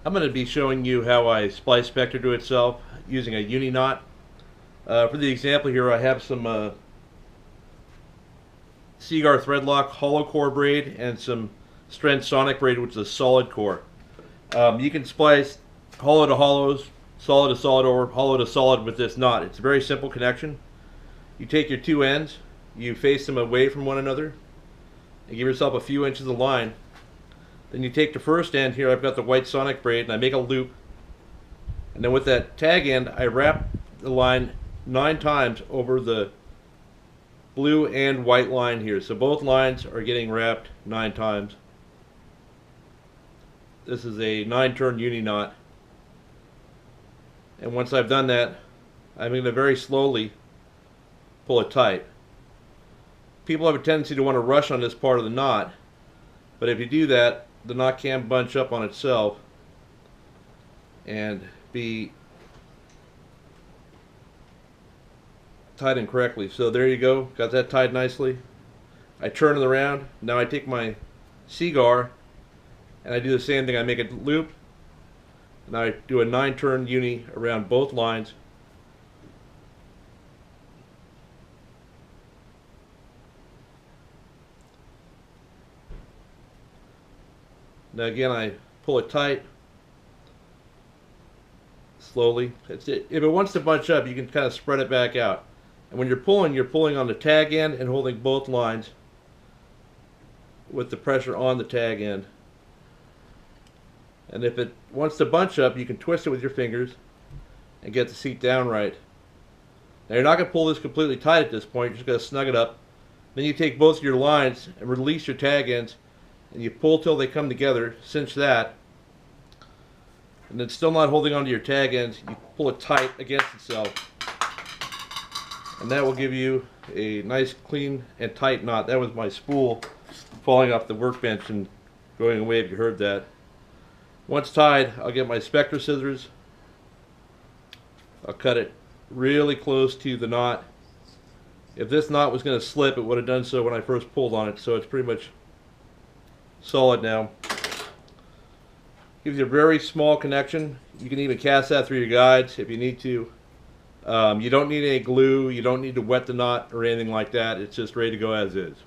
I'm going to be showing you how I splice spectra to itself using a Uni Knot. For the example here, I have some Seagar threadlock hollow core braid and some strand sonic braid, which is a solid core. You can splice hollow to hollows, solid to solid, or hollow to solid with this knot. It's a very simple connection. You take your two ends, you face them away from one another, and give yourself a few inches of line. Then you take the first end here, I've got the white sonic braid, and I make a loop. And then with that tag end, I wrap the line 9 times over the blue and white line here. So both lines are getting wrapped 9 times. This is a 9-turn uni knot. And once I've done that, I'm going to very slowly pull it tight. People have a tendency to want to rush on this part of the knot, but if you do that, the knot can bunch up on itself and be tied in correctly. So there you go, got that tied nicely. I turn it around. Now I take my Seagar and I do the same thing. I make a loop and I do a 9-turn uni around both lines. Now again, I pull it tight, slowly. If it wants to bunch up, you can kind of spread it back out. And when you're pulling on the tag end and holding both lines with the pressure on the tag end. And if it wants to bunch up, you can twist it with your fingers and get the seat down right. Now you're not going to pull this completely tight at this point, you're just going to snug it up. Then you take both your lines and release your tag ends, and you pull till they come together, cinch that, and then still not holding onto your tag ends, you pull it tight against itself, and that will give you a nice clean and tight knot. That was my spool falling off the workbench and going away, if you heard that. Once tied, I'll get my spectra scissors. I'll cut it really close to the knot. If this knot was going to slip, it would have done so when I first pulled on it, so it's pretty much solid now. Gives you a very small connection. You can even cast that through your guides if you need to. You don't need any glue, you don't need to wet the knot or anything like that. It's just ready to go as is.